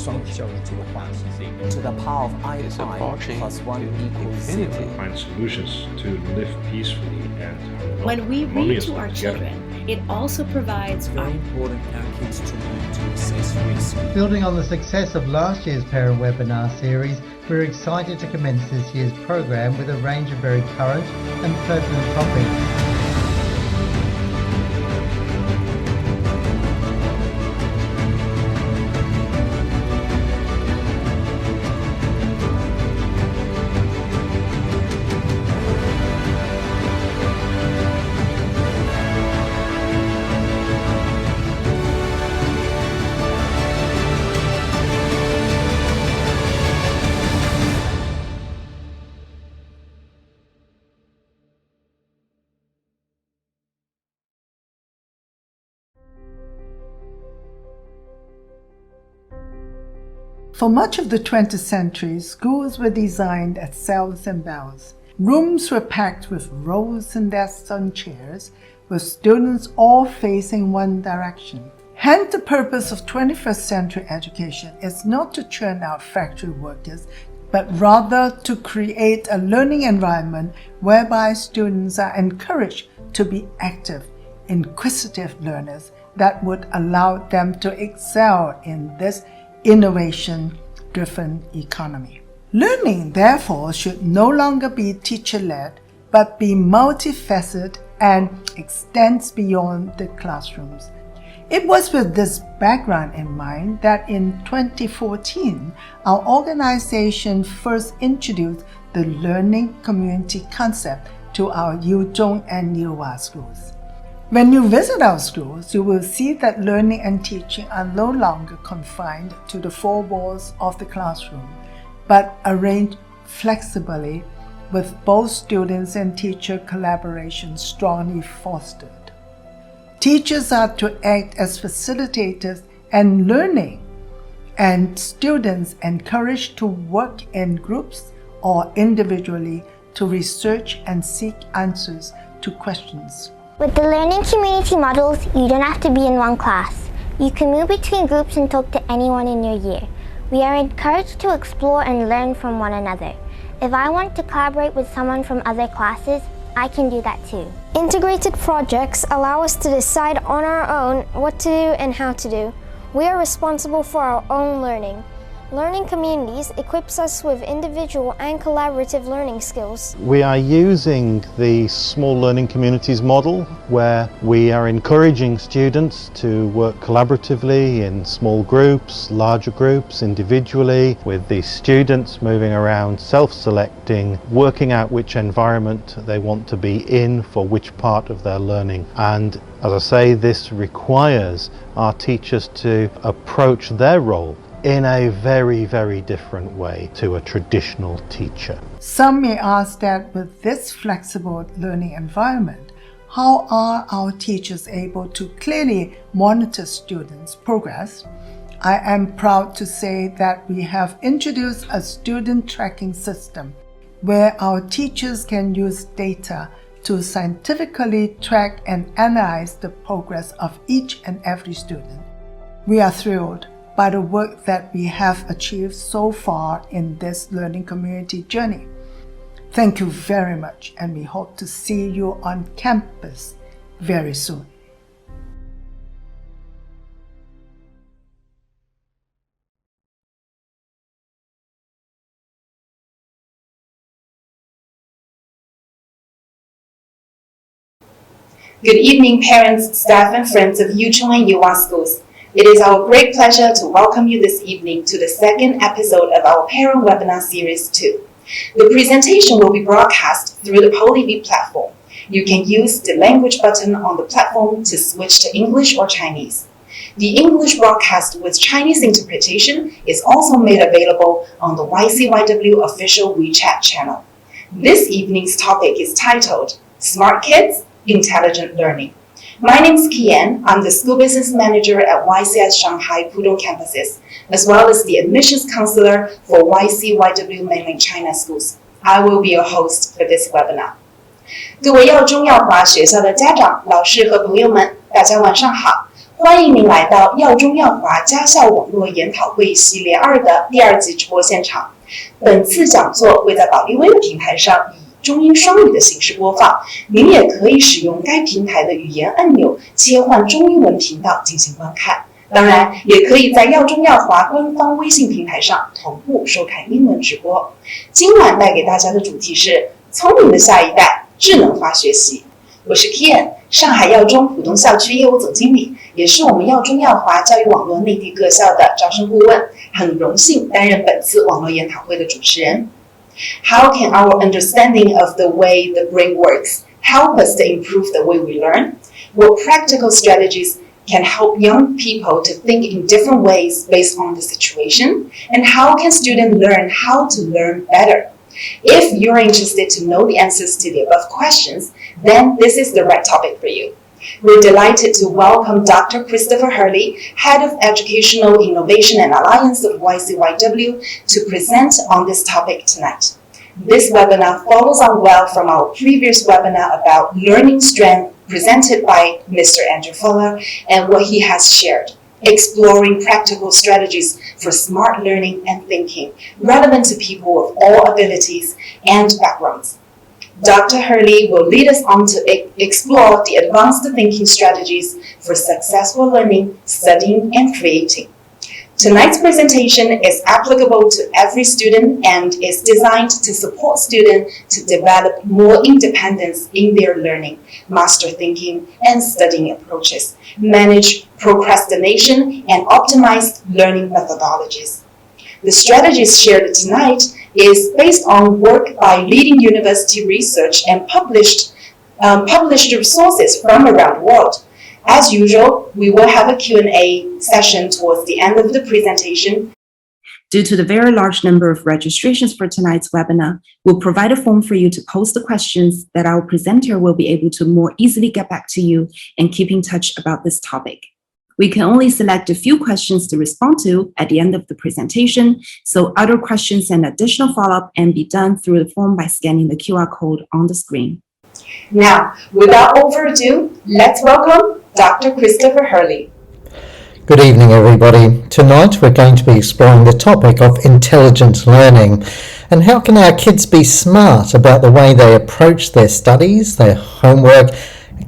双语教育这个话题。To the power of I is pi approaching plus 1 to equals infinity. 0. Find solutions to live peacefully and When we read harmoniously to our together. children, it also provides Very important for our kids to learn to assess risk. Building on the success of last year's parent webinar series, we're excited to commence this year's program with a range of very current and pertinent topics. For much of the 20th century, schools were designed as cells and bells. Rooms were packed with rows and desks and chairs, with students all facing one direction. Hence, the purpose of 21st century education is not to churn out factory workers, but rather to create a learning environment whereby students are encouraged to be active, inquisitive learners that would allow them to excel in this innovation-driven economy. Learning, therefore, should no longer be teacher-led, but be multifaceted and extends beyond the classrooms. It was with this background in mind that in 2014, our organization first introduced the learning community concept to our Yuzhong and Nihua schools. When you visit our schools, you will see that learning and teaching are no longer confined to the four walls of the classroom, but arranged flexibly with both students and teacher collaboration strongly fostered. Teachers are to act as facilitators and learning, and students encouraged to work in groups or individually to research and seek answers to questions. With the learning community models, you don't have to be in one class. You can move between groups and talk to anyone in your year. We are encouraged to explore and learn from one another. If I want to collaborate with someone from other classes, I can do that too. Integrated projects allow us to decide on our own what to do and how to do. We are responsible for our own learning. Learning communities equips us with individual and collaborative learning skills. We are using the small learning communities model where we are encouraging students to work collaboratively in small groups, larger groups, individually, with the students moving around, self-selecting, working out which environment they want to be in for which part of their learning. And as I say, this requires our teachers to approach their role in a very, very different way to a traditional teacher. Some may ask that with this flexible learning environment, how are our teachers able to clearly monitor students' progress? I am proud to say that we have introduced a student tracking system where our teachers can use data to scientifically track and analyze the progress of each and every student. We are thrilled by the work that we have achieved so far in this learning community journey. Thank you very much, and we hope to see you on campus very soon. Good evening, parents, staff, and friends of Yuzhong and Nihua schools. It is our great pleasure to welcome you this evening to the second episode of our Parent Webinar Series 2. The presentation will be broadcast through the PolyV platform. You can use the language button on the platform to switch to English or Chinese. The English broadcast with Chinese interpretation is also made available on the YCYW official WeChat channel. This evening's topic is titled Smart Kids, Intelligent Learning. My name is Kian. I'm the School Business Manager at YCS Shanghai Pudong campuses, as well as the Admissions Counselor for YCYW Mainland China Schools. I will be your host for this webinar. 各位耀中耀华学校的家长、老师和朋友们，大家晚上好！欢迎您来到耀中耀华家校网络研讨会系列2的第2集直播现场。本次讲座会在宝丽微的平台上以中英双语的形式播放，您也可以使用该平台的语言按钮切换中英文频道进行观看。当然，也可以在耀中耀华官方微信平台上同步收看英文直播。今晚带给大家的主题是聪明的下一代，智能化学习。我是 Kian， 上海耀中浦东校区业务总经理，也是我们耀中耀华教育网络内地各校的招生顾问，很荣幸担任本次网络研讨会的主持人。How can our understanding of the way the brain works help us to improve the way we learn? What practical strategies can help young people to think in different ways based on the situation? And how can students learn how to learn better? If you're interested to know the answers to the above questions, then this is the right topic for you. We're delighted to welcome Dr. Christopher Hurley, Head of Educational Innovation and Alliance of YCYW, to present on this topic tonight. This webinar follows on well from our previous webinar about learning strength presented by Mr. Andrew Fuller and what he has shared, exploring practical strategies for smart learning and thinking relevant to people of all abilities and backgrounds. Dr. Hurley will lead us on to explore the advanced thinking strategies for successful learning, studying, and creating. Tonight's presentation is applicable to every student and is designed to support students to develop more independence in their learning, master thinking and studying approaches, manage procrastination, and optimize learning methodologies. The strategies shared tonight is based on work by leading university research and published resources from around the world. As usual, we will have a Q&A session towards the end of the presentation. Due to the very large number of registrations for tonight's webinar, we'll provide a form for you to post the questions that our presenter will be able to more easily get back to you and keep in touch about this topic. We can only select a few questions to respond to at the end of the presentation, so other questions and additional follow-up can be done through the form by scanning the QR code on the screen. Now, without further ado, let's welcome Dr. Christopher Hurley. Good evening, everybody. Tonight we're going to be exploring the topic of intelligent learning and how can our kids be smart about the way they approach their studies, their homework,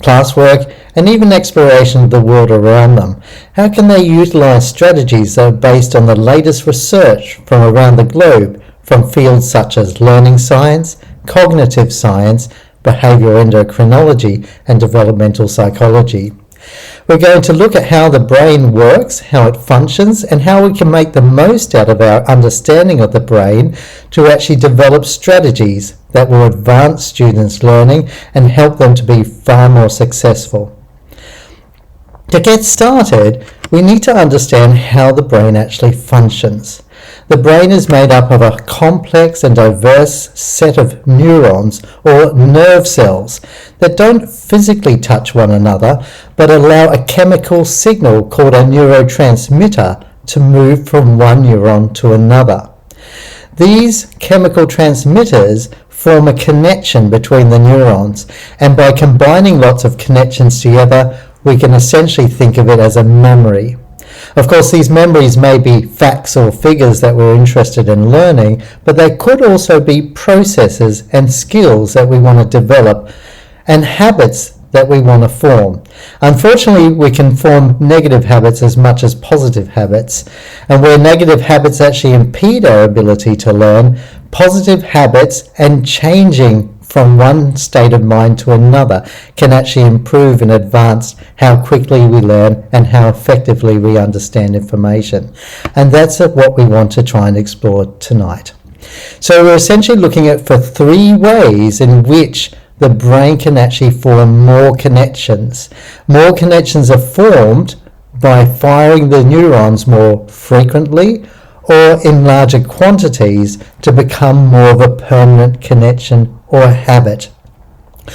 classwork, and even exploration of the world around them. How can they utilize strategies that are based on the latest research from around the globe from fields such as learning science, cognitive science, behavioral endocrinology, and developmental psychology. We're going to look at how the brain works, how it functions, and how we can make the most out of our understanding of the brain to actually develop strategies that will advance students' learning and help them to be far more successful. To get started, we need to understand how the brain actually functions. The brain is made up of a complex and diverse set of neurons or nerve cells that don't physically touch one another but allow a chemical signal called a neurotransmitter to move from one neuron to another. These chemical transmitters form a connection between the neurons, and by combining lots of connections together, we can essentially think of it as a memory. Of course, these memories may be facts or figures that we're interested in learning, but they could also be processes and skills that we want to develop and habits that we want to form. Unfortunately, we can form negative habits as much as positive habits, and where negative habits actually impede our ability to learn, positive habits and changing from one state of mind to another can actually improve and advance how quickly we learn and how effectively we understand information. And that's what we want to try and explore tonight. So we're essentially looking at for 3 ways in which the brain can actually form more connections. More connections are formed by firing the neurons more frequently or in larger quantities to become more of a permanent connection or a habit.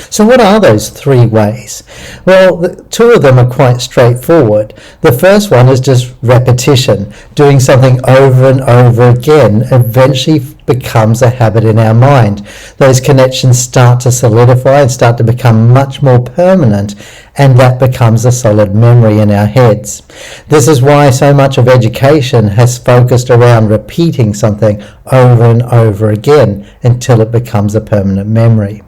So what are those 3 ways? Well, 2 of them are quite straightforward. The first one is just repetition, doing something over and over again, eventually becomes a habit in our mind. Those connections start to solidify and start to become much more permanent, and that becomes a solid memory in our heads. This is why so much of education has focused around repeating something over and over again until it becomes a permanent memory.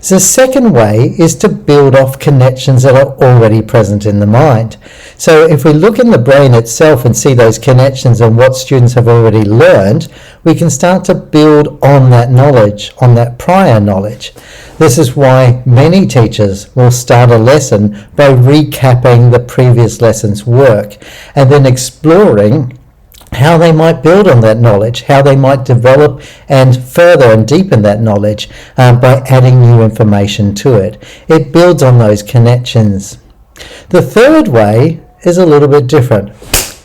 So the second way is to build off connections that are already present in the mind. So if we look in the brain itself and see those connections and what students have already learned, we can start to build on that knowledge, on that prior knowledge. This is why many teachers will start a lesson by recapping the previous lesson's work and then exploring how they might build on that knowledge, how they might develop and further and deepen that knowledge by adding new information to it. It builds on those connections. The third way is a little bit different.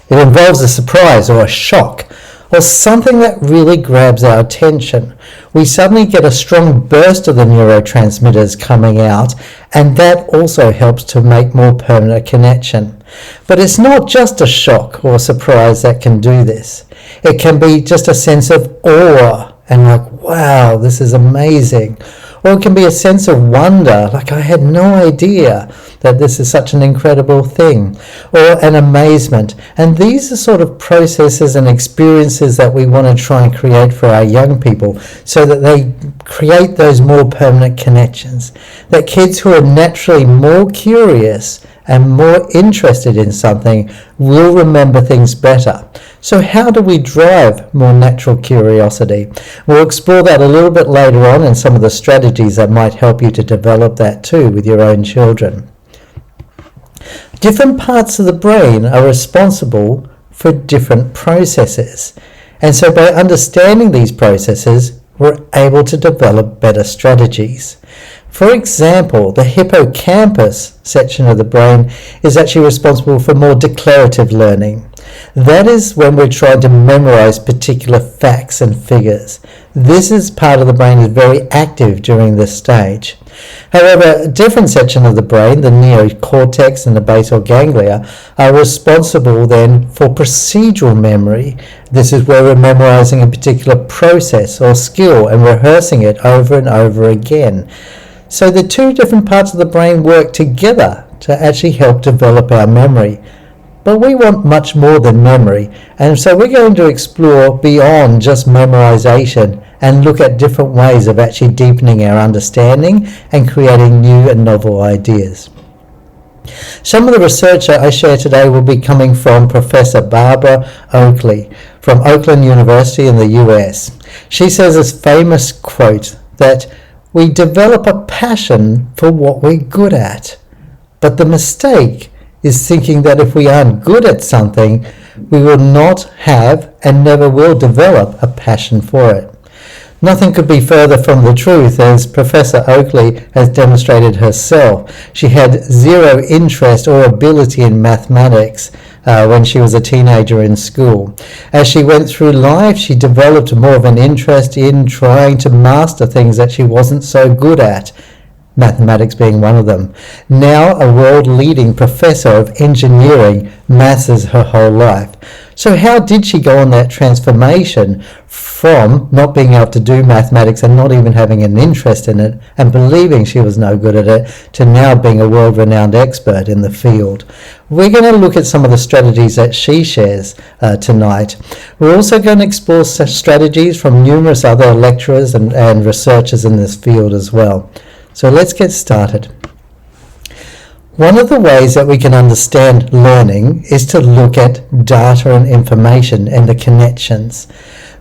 It involves a surprise or a shock or something that really grabs our attention. We suddenly get a strong burst of the neurotransmitters coming out, and that also helps to make more permanent connection. But it's not just a shock or surprise that can do this. It can be just a sense of awe and like, wow, this is amazing. Or it can be a sense of wonder, like I had no idea that this is such an incredible thing, or an amazement. And these are sort of processes and experiences that we want to try and create for our young people so that they create those more permanent connections. That kids who are naturally more curious and more interested in something will remember things better. So how do we drive more natural curiosity? We'll explore that a little bit later on in some of the strategies that might help you to develop that too with your own children. Different parts of the brain are responsible for different processes. And so by understanding these processes, we're able to develop better strategies. For example, the hippocampus section of the brain is actually responsible for more declarative learning. That is when we're trying to memorize particular facts and figures. This is part of the brain is very active during this stage. However, a different section of the brain, the neocortex and the basal ganglia, are responsible then for procedural memory. This is where we're memorizing a particular process or skill and rehearsing it over and over again. So the two different parts of the brain work together to actually help develop our memory. But we want much more than memory, and so we're going to explore beyond just memorization and look at different ways of actually deepening our understanding and creating new and novel ideas. Some of the research I share today will be coming from Professor Barbara Oakley from Oakland University in the US. She says this famous quote that we develop a passion for what we're good at, but the mistake is thinking that if we aren't good at something, we will not have and never will develop a passion for it. Nothing could be further from the truth, as Professor Oakley has demonstrated herself. She had zero interest or ability in mathematics when she was a teenager in school. As she went through life, she developed more of an interest in trying to master things that she wasn't so good at, mathematics being one of them. Now a world-leading professor of engineering, maths is her whole life. So how did she go on that transformation from not being able to do mathematics and not even having an interest in it and believing she was no good at it to now being a world-renowned expert in the field? We're going to look at some of the strategies that she shares tonight. We're also going to explore strategies from numerous other lecturers and researchers in this field as well. So let's get started. One of the ways that we can understand learning is to look at data and information and the connections.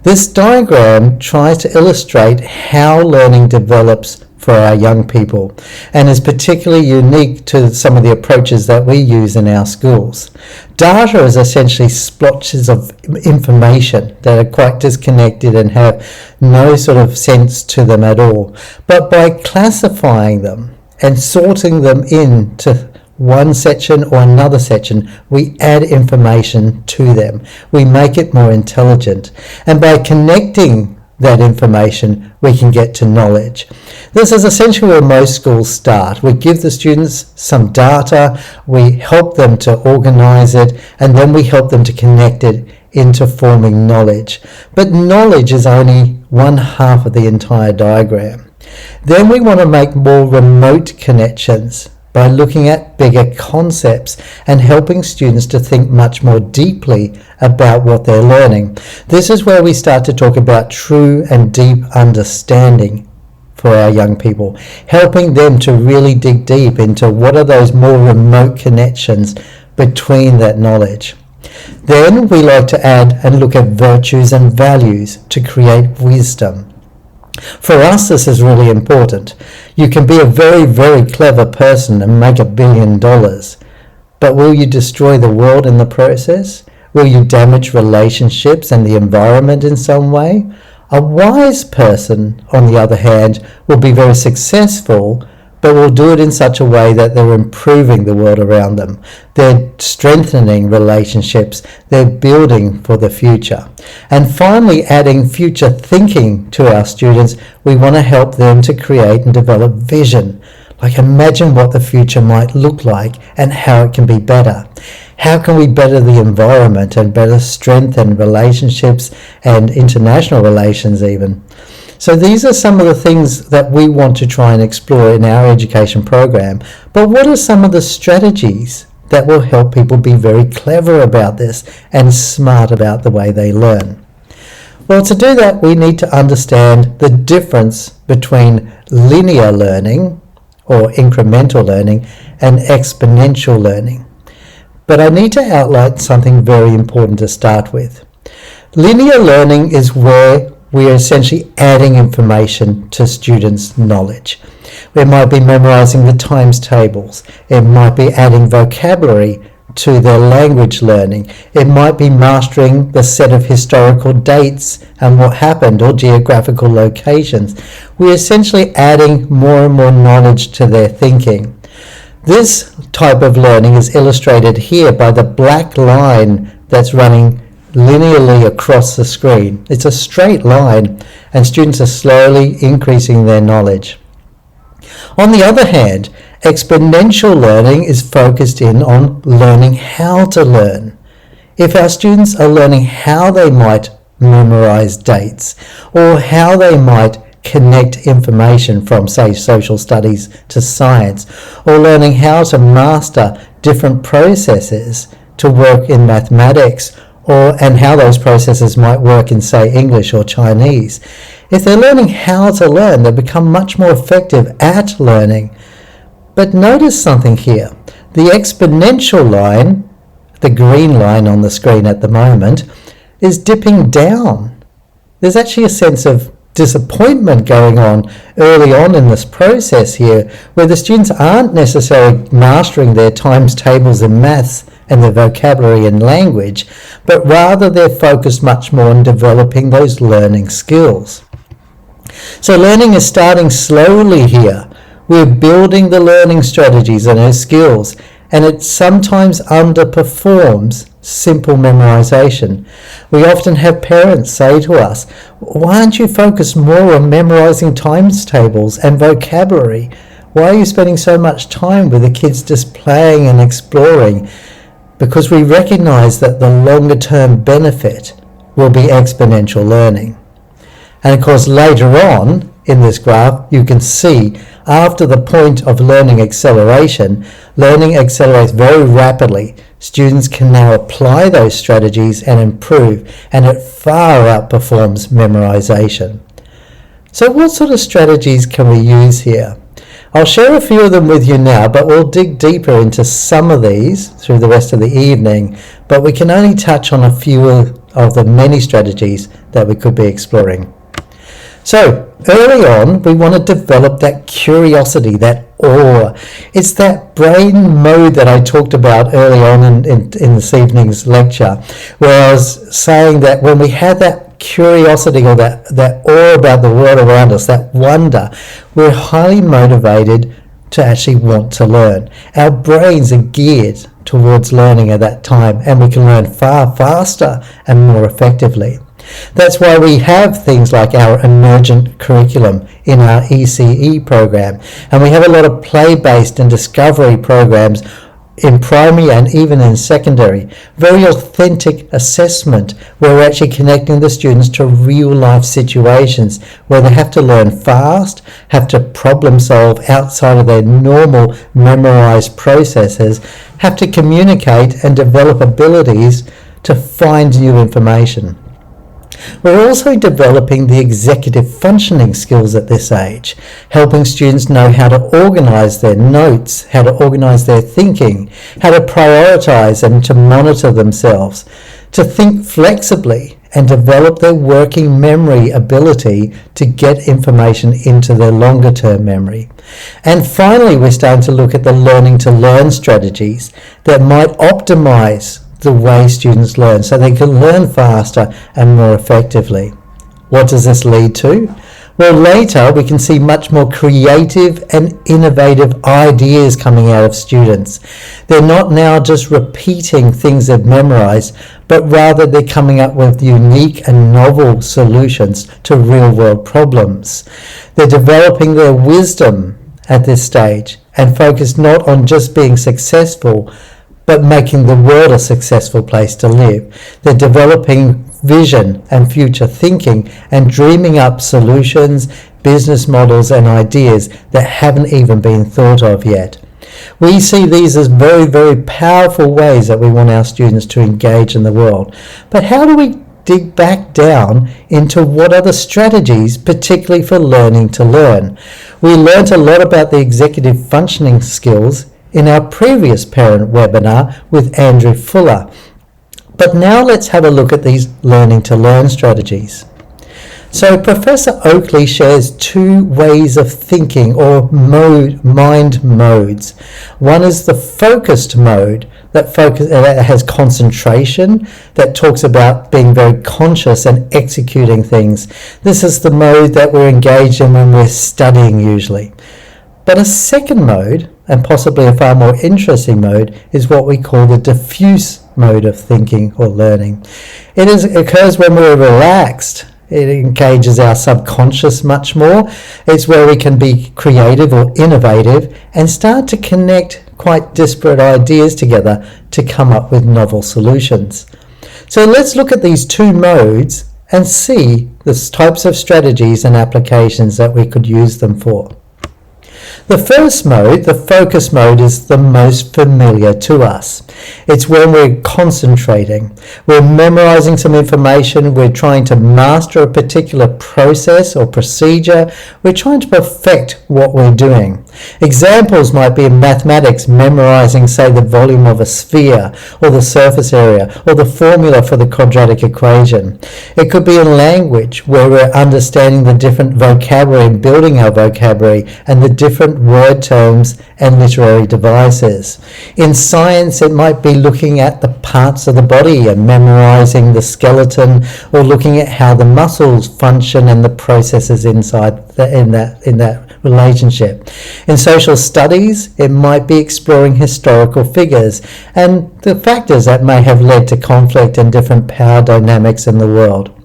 This diagram tries to illustrate how learning develops for our young people and is particularly unique to some of the approaches that we use in our schools. Data is essentially splotches of information that are quite disconnected and have no sort of sense to them at all. But by classifying them and sorting them into one section or another section, we add information to them. We make it more intelligent. And by connecting that information, we can get to knowledge. This is essentially where most schools start. We give the students some data, we help them to organize it, and then we help them to connect it into forming knowledge. But knowledge is only one half of the entire diagram. Then we want to make more remote connections by looking at bigger concepts and helping students to think much more deeply about what they're learning. This is where we start to talk about true and deep understanding for our young people, helping them to really dig deep into what are those more remote connections between that knowledge. Then we like to add and look at virtues and values to create wisdom. For us, this is really important. You can be a very, very clever person and make $1 billion, but will you destroy the world in the process? Will you damage relationships and the environment in some way? A wise person, on the other hand, will be very successful, but will do it in such a way that they're improving the world around them. They're strengthening relationships. They're building for the future. And finally, adding future thinking to our students, we want to help them to create and develop vision. Like imagine what the future might look like and how it can be better. How can we better the environment and better strengthen relationships and international relations even? So these are some of the things that we want to try and explore in our education program. But what are some of the strategies that will help people be very clever about this and smart about the way they learn? Well, to do that, we need to understand the difference between linear learning or incremental learning and exponential learning. But I need to outline something very important to start with. Linear learning is where we are essentially adding information to students' knowledge. We might be memorizing the times tables. It might be adding vocabulary to their language learning. It might be mastering the set of historical dates and what happened, or geographical locations. We're essentially adding more and more knowledge to their thinking. This type of learning is illustrated here by the black line that's running linearly across the screen. It's a straight line, and students are slowly increasing their knowledge. On the other hand, exponential learning is focused in on learning how to learn. If our students are learning how they might memorize dates, or how they might connect information from, say, social studies to science, or learning how to master different processes to work in mathematics, and how those processes might work in, say, English or Chinese. If they're learning how to learn, they become much more effective at learning. But notice something here. The exponential line, the green line on the screen at the moment, is dipping down. There's actually a sense of disappointment going on early on in this process here, where the students aren't necessarily mastering their times tables and maths and their vocabulary and language, but rather they're focused much more on developing those learning skills. So learning is starting slowly here. We're building the learning strategies and our skills, and it sometimes underperforms simple memorization. We often have parents say to us, why aren't you focused more on memorizing times tables and vocabulary? Why are you spending so much time with the kids just playing and exploring? Because we recognize that the longer term benefit will be exponential learning. And of course, later on in this graph, you can see after the point of learning acceleration, learning accelerates very rapidly. Students can now apply those strategies and improve, and it far outperforms memorization. So what sort of strategies can we use here? I'll share a few of them with you now, but we'll dig deeper into some of these through the rest of the evening, but we can only touch on a few of the many strategies that we could be exploring. So early on, we want to develop that curiosity, that awe. It's that brain mode that I talked about early on in this evening's lecture, where I was saying that when we have that curiosity or that awe about the world around us, that wonder, we're highly motivated to actually want to learn. Our brains are geared towards learning at that time, and we can learn far faster and more effectively. That's why we have things like our emergent curriculum in our ECE program, and we have a lot of play-based and discovery programs in primary and even in secondary. Very authentic assessment where we're actually connecting the students to real life situations where they have to learn fast, have to problem solve outside of their normal memorized processes, have to communicate and develop abilities to find new information. We're also developing the executive functioning skills at this age, helping students know how to organise their notes, how to organise their thinking, how to prioritise and to monitor themselves, to think flexibly and develop their working memory ability to get information into their longer term memory. And finally, we're starting to look at the learning to learn strategies that might optimise the way students learn so they can learn faster and more effectively. What does this lead to? Well, later we can see much more creative and innovative ideas coming out of students. They're not now just repeating things they've memorized, but rather they're coming up with unique and novel solutions to real-world problems. They're developing their wisdom at this stage and focus not on just being successful, but making the world a successful place to live. They're developing vision and future thinking and dreaming up solutions, business models and ideas that haven't even been thought of yet. We see these as very, very powerful ways that we want our students to engage in the world. But how do we dig back down into what are the strategies, particularly for learning to learn? We learnt a lot about the executive functioning skills in our previous parent webinar with Andrew Fuller. But now let's have a look at these learning to learn strategies. So Professor Oakley shares two ways of thinking or mind modes. One is the focused mode that has concentration, that talks about being very conscious and executing things. This is the mode that we're engaged in when we're studying usually. But a second mode, and possibly a far more interesting mode, is what we call the diffuse mode of thinking or learning. It occurs when we're relaxed. It engages our subconscious much more. It's where we can be creative or innovative and start to connect quite disparate ideas together to come up with novel solutions. So let's look at these two modes and see the types of strategies and applications that we could use them for. The first mode, the focus mode, is the most familiar to us. It's when we're concentrating. We're memorizing some information. We're trying to master a particular process or procedure. We're trying to perfect what we're doing. Examples might be in mathematics, memorizing, say, the volume of a sphere or the surface area or the formula for the quadratic equation. It could be in language, where we're understanding the different vocabulary and building our vocabulary and the different word terms and literary devices. In science, it might be looking at the parts of the body and memorizing the skeleton, or looking at how the muscles function and the processes inside in that relationship. In social studies, it might be exploring historical figures and the factors that may have led to conflict and different power dynamics in the world.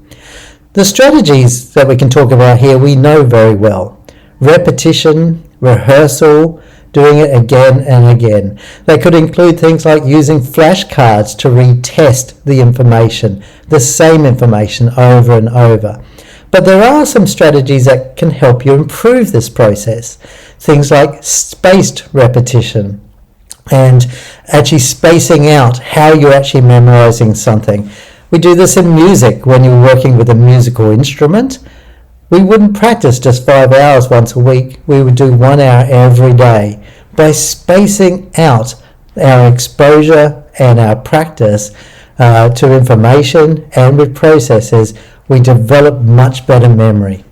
The strategies that we can talk about here we know very well. Repetition, rehearsal, doing it again and again. They could include things like using flashcards to retest the information, the same information over and over. But there are some strategies that can help you improve this process. Things like spaced repetition and actually spacing out how you're actually memorizing something. We do this in music when you're working with a musical instrument. We wouldn't practice just 5 hours once a week. We would do 1 hour every day. By spacing out our exposure and our practice to information and with processes, we develop much better memory.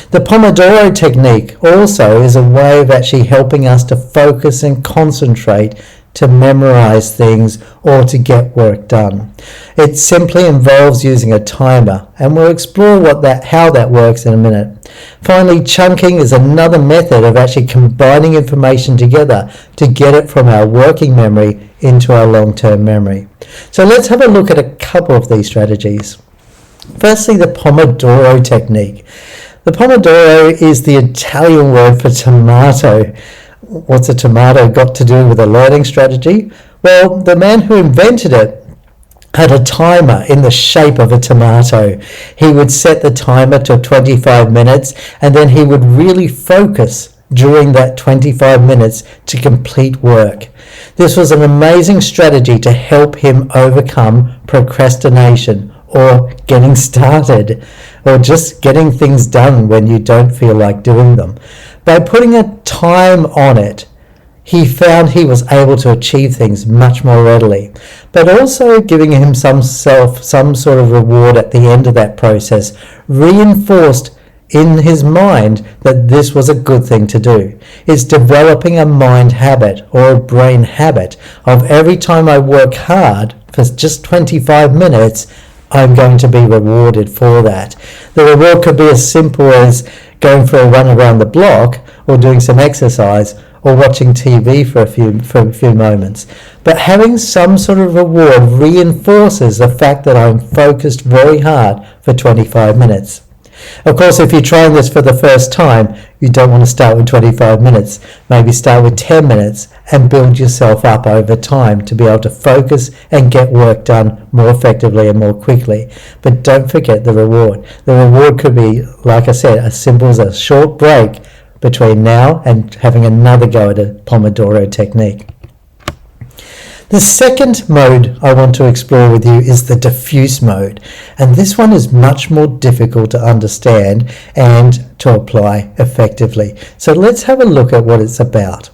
The Pomodoro technique also is a way of actually helping us to focus and concentrate to memorize things or to get work done. It simply involves using a timer, and we'll explore how that works in a minute. Finally, chunking is another method of actually combining information together to get it from our working memory into our long-term memory. So let's have a look at a couple of these strategies. Firstly, the Pomodoro technique. The Pomodoro is the Italian word for tomato. what's a tomato got to do with a learning strategy? Well, the man who invented it had a timer in the shape of a tomato. He would set the timer to 25 minutes and then he would really focus during that 25 minutes to complete work. This was an amazing strategy to help him overcome procrastination or getting started or just getting things done when you don't feel like doing them. By putting a time on it, he found he was able to achieve things much more readily, but also giving him some sort of reward at the end of that process reinforced in his mind that this was a good thing to do. It's developing a mind habit or a brain habit of every time I work hard for just 25 minutes, I'm going to be rewarded for that. The reward could be as simple as going for a run around the block or doing some exercise or watching TV for a few moments. But having some sort of reward reinforces the fact that I'm focused very hard for 25 minutes. Of course, if you're trying this for the first time, you don't want to start with 25 minutes. Maybe start with 10 minutes and build yourself up over time to be able to focus and get work done more effectively and more quickly. But don't forget the reward. The reward could be, like I said, as simple as a short break between now and having another go at a Pomodoro technique. The second mode I want to explore with you is the diffuse mode, and this one is much more difficult to understand and to apply effectively. So let's have a look at what it's about.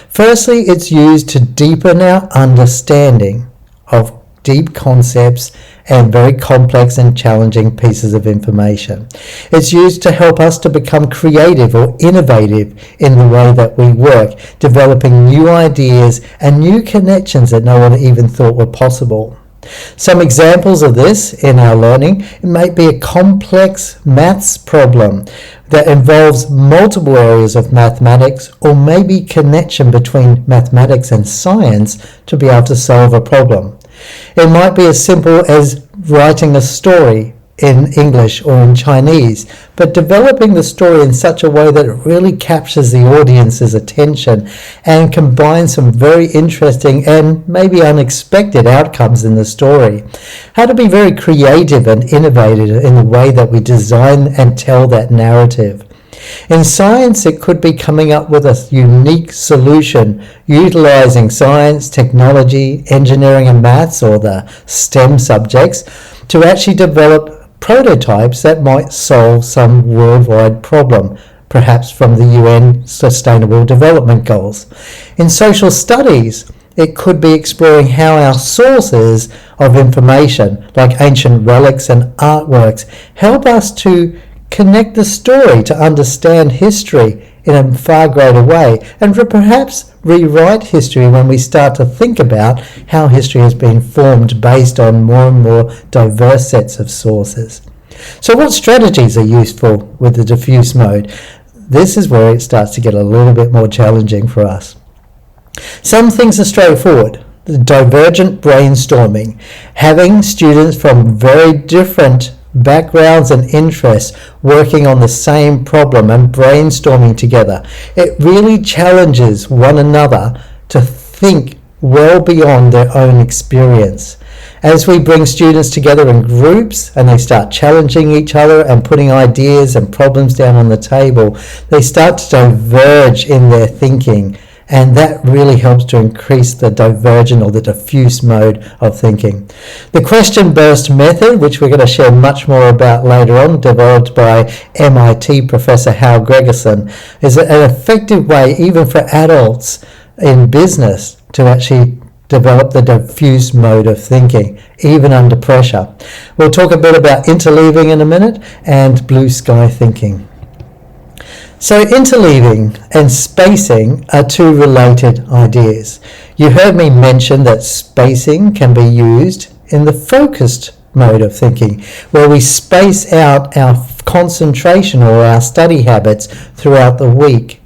Firstly, it's used to deepen our understanding of deep concepts and very complex and challenging pieces of information. It's used to help us to become creative or innovative in the way that we work, developing new ideas and new connections that no one even thought were possible. Some examples of this in our learning, it might be a complex maths problem that involves multiple areas of mathematics, or maybe connection between mathematics and science to be able to solve a problem. It might be as simple as writing a story in English or in Chinese, but developing the story in such a way that it really captures the audience's attention and combines some very interesting and maybe unexpected outcomes in the story. How to be very creative and innovative in the way that we design and tell that narrative. In science, it could be coming up with a unique solution, utilizing science, technology, engineering and maths, or the STEM subjects, to actually develop prototypes that might solve some worldwide problem, perhaps from the UN Sustainable Development Goals. In social studies, it could be exploring how our sources of information, like ancient relics and artworks, help us to connect the story to understand history in a far greater way, and perhaps rewrite history when we start to think about how history has been formed based on more and more diverse sets of sources. So what strategies are useful with the diffuse mode? This is where it starts to get a little bit more challenging for us. Some things are straightforward. The divergent brainstorming, having students from very different backgrounds and interests working on the same problem and brainstorming together. It really challenges one another to think well beyond their own experience. As we bring students together in groups and they start challenging each other and putting ideas and problems down on the table, they start to diverge in their thinking, and that really helps to increase the divergent or the diffuse mode of thinking. The question burst method, which we're going to share much more about later on, developed by MIT Professor Hal Gregerson, is an effective way even for adults in business to actually develop the diffuse mode of thinking, even under pressure. We'll talk a bit about interleaving in a minute and blue sky thinking. So interleaving and spacing are two related ideas. You heard me mention that spacing can be used in the focused mode of thinking, where we space out our concentration or our study habits throughout the week.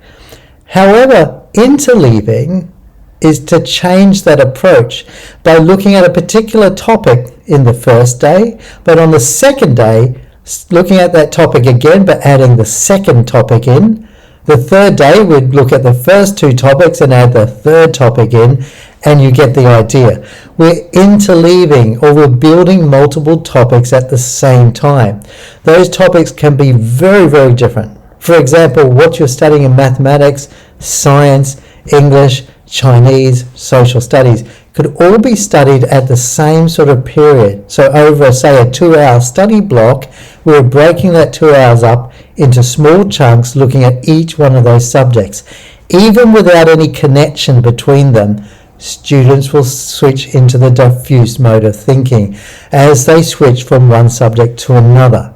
However, interleaving is to change that approach by looking at a particular topic in the first day, but on the second day looking at that topic again but adding the second topic in, The third day, we'd look at the first two topics and add the third topic in, and you get the idea. We're interleaving, or we're building multiple topics at the same time. Those topics can be very, very different. For example, what you're studying in mathematics, science, English, Chinese, social studies could all be studied at the same sort of period. So over, say, a 2-hour study block, we're breaking that 2 hours up into small chunks, looking at each one of those subjects. Even without any connection between them, students will switch into the diffuse mode of thinking as they switch from one subject to another.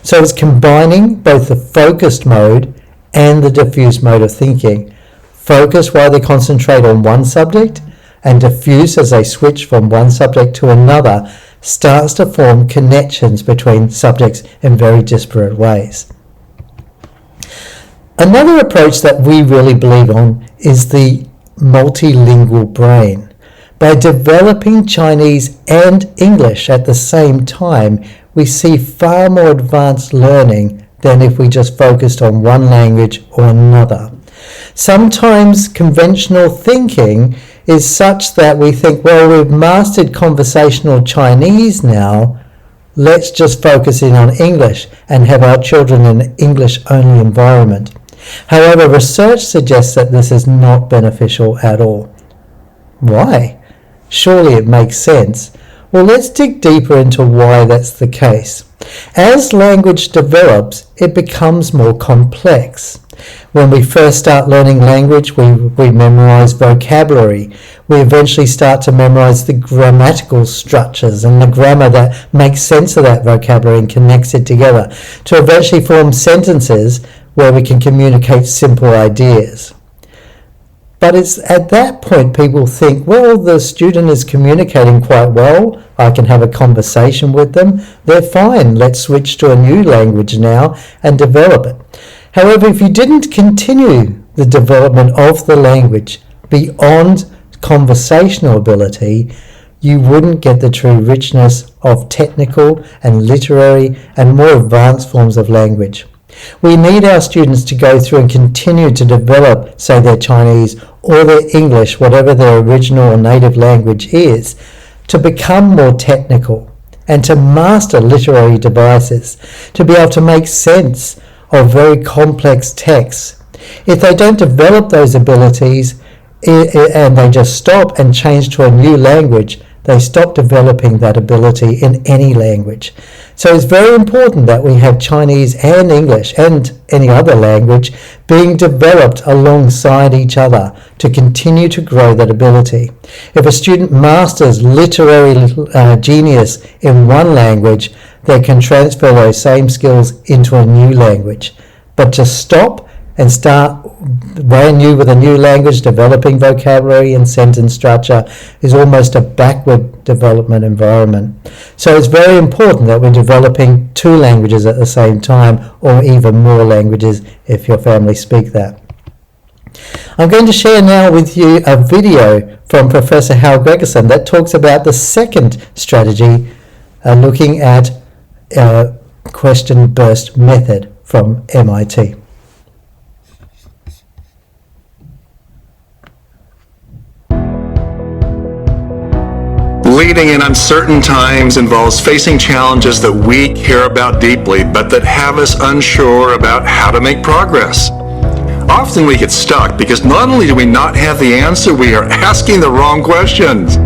So it's combining both the focused mode and the diffuse mode of thinking. Focus while they concentrate on one subject, and diffuse as they switch from one subject to another starts to form connections between subjects in very disparate ways. Another approach that we really believe on is the multilingual brain. By developing Chinese and English at the same time, we see far more advanced learning than if we just focused on one language or another. Sometimes conventional thinking is such that we think, well, we've mastered conversational Chinese now, let's just focus in on English and have our children in an English-only environment. However, research suggests that this is not beneficial at all. Why? Surely it makes sense. Well, let's dig deeper into why that's the case. As language develops, it becomes more complex. When we first start learning language, we memorize vocabulary. We eventually start to memorize the grammatical structures and the grammar that makes sense of that vocabulary and connects it together to eventually form sentences where we can communicate simple ideas. But it's at that point people think, well, the student is communicating quite well, I can have a conversation with them, they're fine, let's switch to a new language now and develop it. However, if you didn't continue the development of the language beyond conversational ability, you wouldn't get the true richness of technical and literary and more advanced forms of language. We need our students to go through and continue to develop, say, their Chinese or their English, whatever their original or native language is, to become more technical and to master literary devices, to be able to make sense of very complex texts. If they don't develop those abilities and they just stop and change to a new language, they stop developing that ability in any language. So it's very important that we have Chinese and English and any other language being developed alongside each other to continue to grow that ability. If a student masters literary genius in one language, they can transfer those same skills into a new language. But to stop and start brand new with a new language, developing vocabulary and sentence structure, is almost a backward development environment. So it's very important that we're developing 2 languages at the same time, or even more languages if your family speak that. I'm going to share now with you a video from Professor Hal Gregerson that talks about the second strategy, looking at question burst method from MIT. Leading in uncertain times involves facing challenges that we care about deeply, but that have us unsure about how to make progress. Often we get stuck because not only do we not have the answer, we are asking the wrong questions.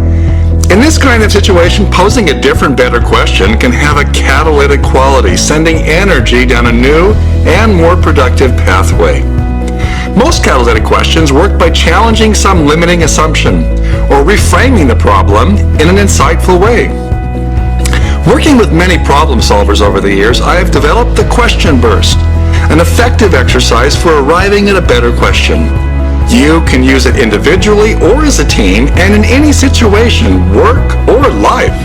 In this kind of situation, posing a different, better question can have a catalytic quality, sending energy down a new and more productive pathway. Most catalytic questions work by challenging some limiting assumption or reframing the problem in an insightful way. Working with many problem solvers over the years, I have developed the question burst, an effective exercise for arriving at a better question. You can use it individually or as a team and in any situation, work or life,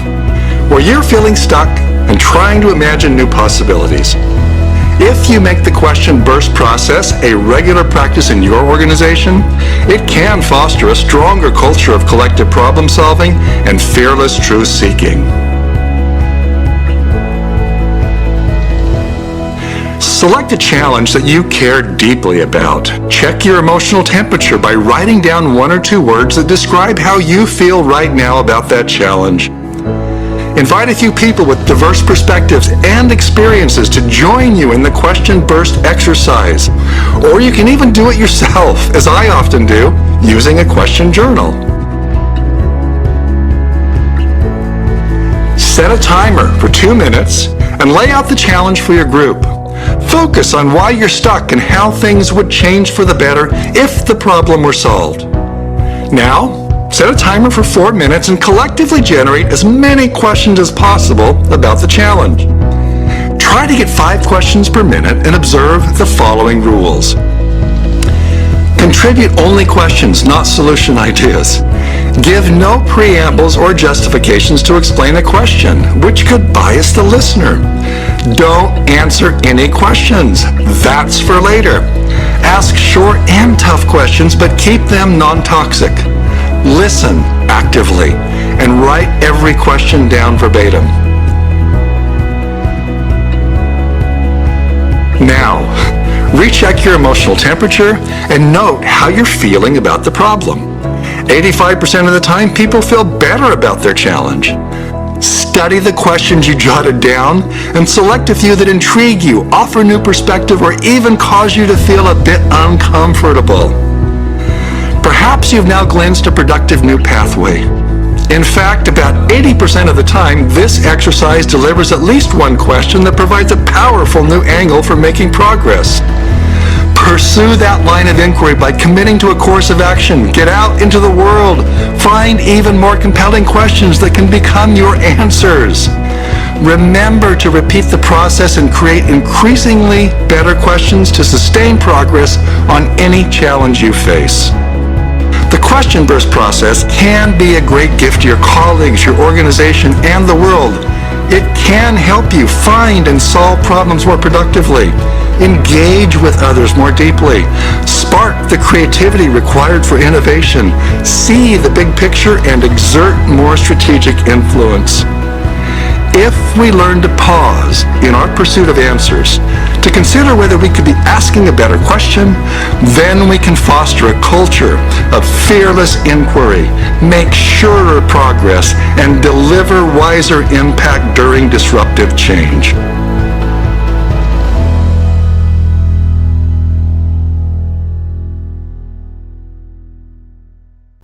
where you're feeling stuck and trying to imagine new possibilities. If you make the question burst process a regular practice in your organization, it can foster a stronger culture of collective problem solving and fearless truth seeking. Select a challenge that you care deeply about. Check your emotional temperature by writing down 1 or 2 words that describe how you feel right now about that challenge. Invite a few people with diverse perspectives and experiences to join you in the question burst exercise. Or you can even do it yourself, as I often do, using a question journal. Set a timer for 2 minutes and lay out the challenge for your group. Focus on why you're stuck and how things would change for the better if the problem were solved. Now, set a timer for 4 minutes and collectively generate as many questions as possible about the challenge. Try to get 5 questions per minute and observe the following rules. Contribute only questions, not solution ideas. Give no preambles or justifications to explain a question, which could bias the listener. Don't answer any questions. That's for later. Ask short and tough questions, but keep them non-toxic. Listen actively and write every question down verbatim. Now, recheck your emotional temperature and note how you're feeling about the problem. 85% of the time, people feel better about their challenge. Study the questions you jotted down and select a few that intrigue you, offer new perspective, or even cause you to feel a bit uncomfortable. Perhaps you've now glimpsed a productive new pathway. In fact, about 80% of the time, this exercise delivers at least one question that provides a powerful new angle for making progress. Pursue that line of inquiry by committing to a course of action. Get out into the world. Find even more compelling questions that can become your answers. Remember to repeat the process and create increasingly better questions to sustain progress on any challenge you face. The question burst process can be a great gift to your colleagues, your organization, and the world. It can help you find and solve problems more productively, engage with others more deeply, spark the creativity required for innovation, see the big picture, and exert more strategic influence. If we learn to pause in our pursuit of answers, to consider whether we could be asking a better question, then we can foster a culture of fearless inquiry, make surer progress, and deliver wiser impact during disruptive change.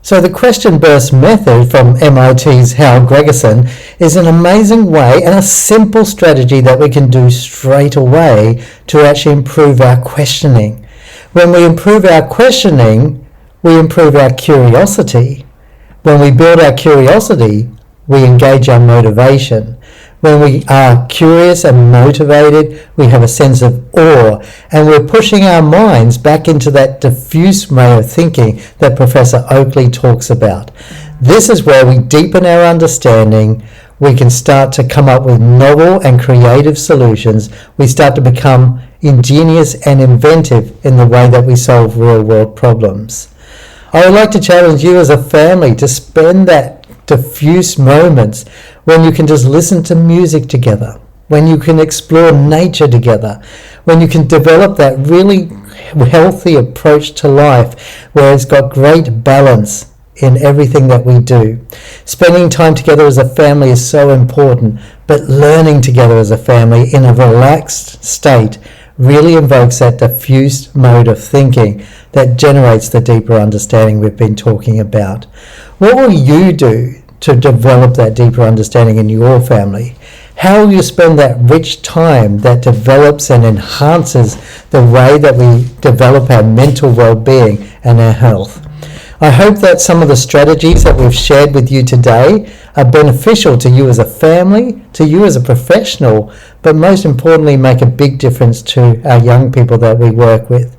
So the question burst method from MIT's Hal Gregerson is an amazing way and a simple strategy that we can do straight away to actually improve our questioning. When we improve our questioning, we improve our curiosity. When we build our curiosity, we engage our motivation. When we are curious and motivated, we have a sense of awe, and we're pushing our minds back into that diffuse way of thinking that Professor Oakley talks about. This is where we deepen our understanding. We can start to come up with novel and creative solutions. We start to become ingenious and inventive in the way that we solve real-world problems. I would like to challenge you as a family to spend that diffuse moments when you can just listen to music together, when you can explore nature together, when you can develop that really healthy approach to life where it's got great balance in everything that we do. Spending time together as a family is so important, but learning together as a family in a relaxed state really invokes that diffused mode of thinking that generates the deeper understanding we've been talking about. What will you do to develop that deeper understanding in your family? How will you spend that rich time that develops and enhances the way that we develop our mental well-being and our health? I hope that some of the strategies that we've shared with you today are beneficial to you as a family, to you as a professional, but most importantly make a big difference to our young people that we work with.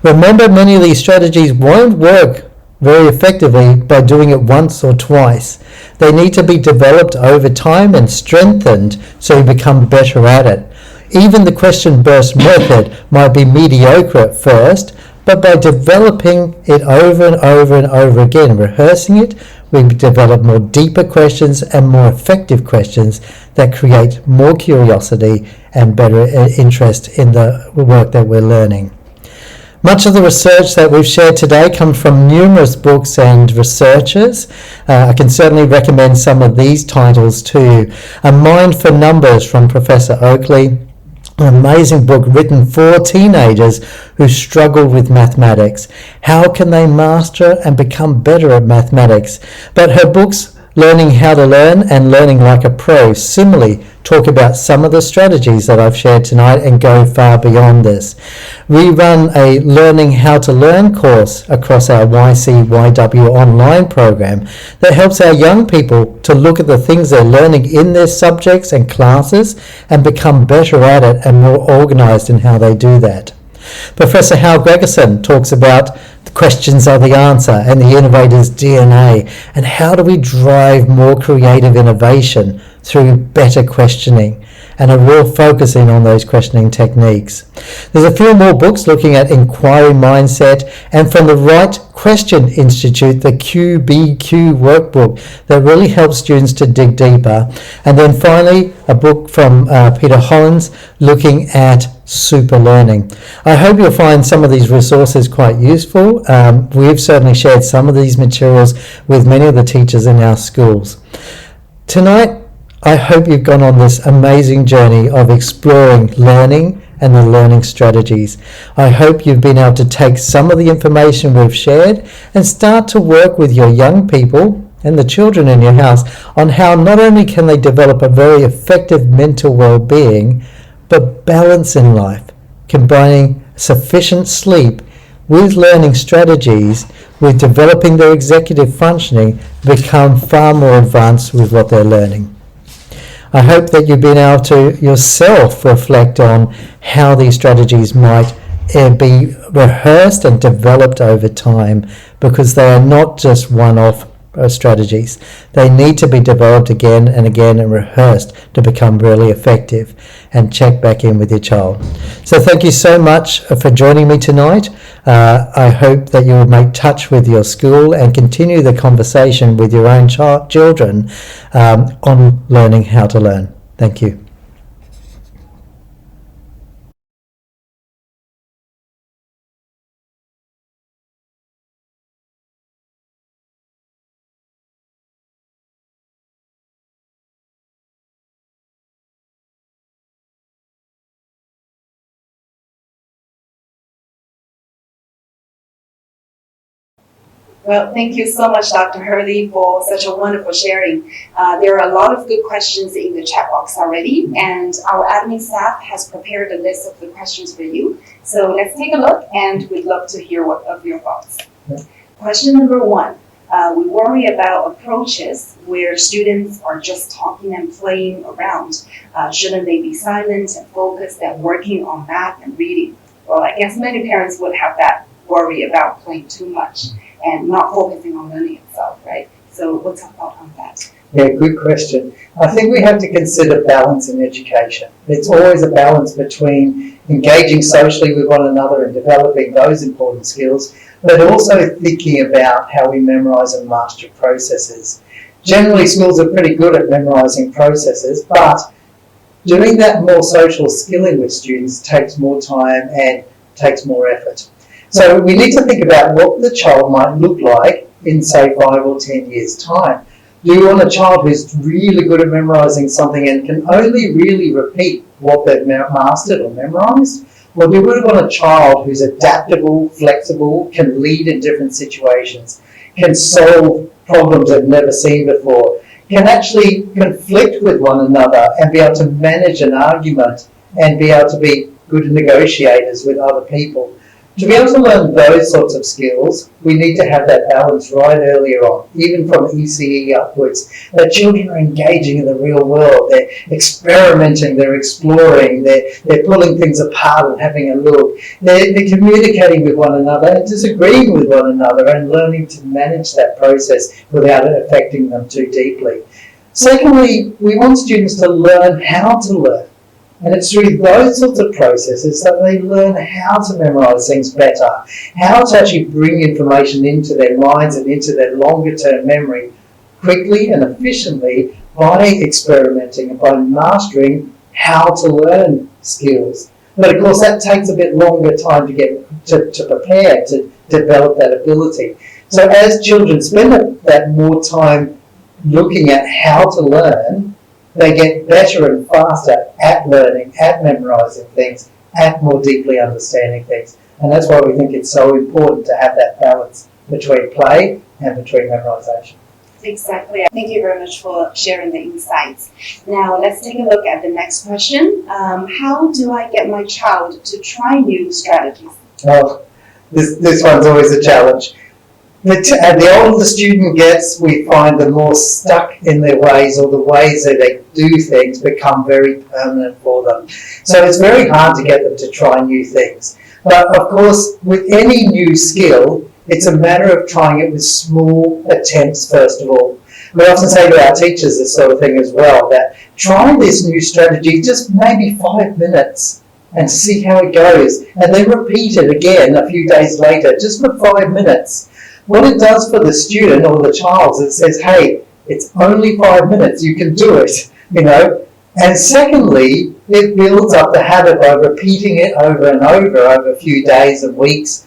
Remember, many of these strategies won't work very effectively by doing it once or twice. They need to be developed over time and strengthened so you become better at it. Even the question burst method might be mediocre at first, but by developing it over and over and over again, rehearsing it, we develop more deeper questions and more effective questions that create more curiosity and better interest in the work that we're learning. Much of the research that we've shared today comes from numerous books and researchers. I can certainly recommend some of these titles to you. A Mind for Numbers from Professor Oakley, an amazing book written for teenagers who struggle with mathematics. How can they master and become better at mathematics? But her books, Learning How to Learn and Learning Like a Pro, similarly talk about some of the strategies that I've shared tonight and go far beyond this. We run a Learning How to Learn course across our YCYW online program that helps our young people to look at the things they're learning in their subjects and classes and become better at it and more organized in how they do that. Professor Hal Gregerson talks about the questions are the answer and the innovator's DNA, and how do we drive more creative innovation through better questioning and a real focusing on those questioning techniques. There's a few more books looking at inquiry mindset, and from the Right Question Institute, the QBQ workbook that really helps students to dig deeper. And then finally, a book from Peter Hollins looking at super learning. I hope you'll find some of these resources quite useful. We've certainly shared some of these materials with many of the teachers in our schools. Tonight, I hope you've gone on this amazing journey of exploring learning and the learning strategies. I hope you've been able to take some of the information we've shared and start to work with your young people and the children in your house on how not only can they develop a very effective mental well-being, but balance in life, combining sufficient sleep with learning strategies, with developing their executive functioning, become far more advanced with what they're learning. I hope that you've been able to yourself reflect on how these strategies might be rehearsed and developed over time, because they are not just one-off strategies. They need to be developed again and again and rehearsed to become really effective, and check back in with your child. So thank you so much for joining me tonight. I hope that you will make touch with your school and continue the conversation with your own children on learning how to learn. Thank you. Well, thank you so much, Dr. Hurley, for such a wonderful sharing. There are a lot of good questions in the chat box already, and our admin staff has prepared a list of the questions for you. So let's take a look, and we'd love to hear what of your thoughts. Question number 1. We worry about approaches where students are just talking and playing around. Shouldn't they be silent and focused and working on math and reading? Well, I guess many parents would have that worry about playing too much and not focusing on learning itself, right? So what's your thought on that? Yeah, good question. I think we have to consider balance in education. It's always a balance between engaging socially with one another and developing those important skills, but also thinking about how we memorise and master processes. Generally, schools are pretty good at memorising processes, but doing that more social skilling with students takes more time and takes more effort. So we need to think about what the child might look like in, say, 5 or 10 years' time. Do you want a child who's really good at memorising something and can only really repeat what they've mastered or memorised? Or do you want a child who's adaptable, flexible, can lead in different situations, can solve problems they've never seen before, can actually conflict with one another and be able to manage an argument and be able to be good negotiators with other people? To be able to learn those sorts of skills, we need to have that balance right earlier on, even from ECE upwards, that children are engaging in the real world, they're experimenting, they're exploring, they're pulling things apart and having a look, they're communicating with one another and disagreeing with one another and learning to manage that process without it affecting them too deeply. Secondly, we want students to learn how to learn. And it's through those sorts of processes that they learn how to memorize things better, how to actually bring information into their minds and into their longer term memory quickly and efficiently by experimenting and by mastering how to learn skills. But of course that takes a bit longer time to get to prepare, to develop that ability. So as children spend that more time looking at how to learn, they get better and faster at learning, at memorizing things, at more deeply understanding things. And that's why we think it's so important to have that balance between play and between memorization. Exactly. Thank you very much for sharing the insights. Now let's take a look at the next question. How do I get my child to try new strategies? Oh, this one's always a challenge. The older the student gets, we find the more stuck in their ways, or the ways that they do things become very permanent for them. So it's very hard to get them to try new things. But of course, with any new skill, it's a matter of trying it with small attempts first of all. We often say to our teachers this sort of thing as well, that try this new strategy just maybe 5 minutes and see how it goes, and then repeat it again a few days later, just for 5 minutes. What it does for the student or the child is it says, hey, it's only 5 minutes, you can do it, you know. And secondly, it builds up the habit by repeating it over and over a few days and weeks.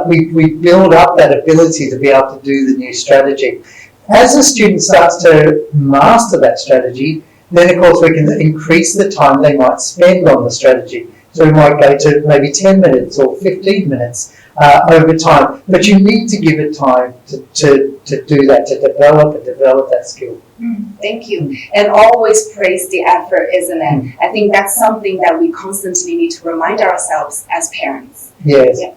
We build up that ability to be able to do the new strategy. As the student starts to master that strategy, then of course we can increase the time they might spend on the strategy. So we might go to maybe 10 minutes or 15 minutes over time. But you need to give it time to do that, to develop that skill. Thank you. And always praise the effort, isn't it? I think that's something that we constantly need to remind ourselves as parents. Yes. Yeah.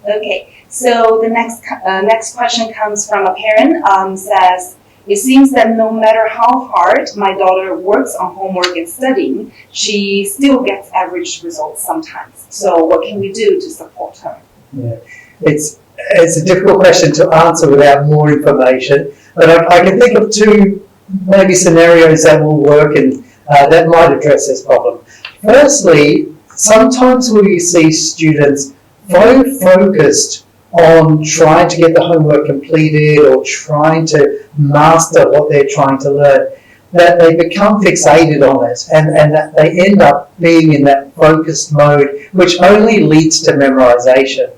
Okay. So the next question comes from a parent. Says, it seems that no matter how hard my daughter works on homework and studying, she still gets average results sometimes. So what can we do to support her? Yeah. It's a difficult question to answer without more information, but I can think of two maybe scenarios that will work and that might address this problem. Firstly, sometimes we see students very focused on trying to get the homework completed or trying to master what they're trying to learn, that they become fixated on it and that they end up being in that focused mode, which only leads to memorization.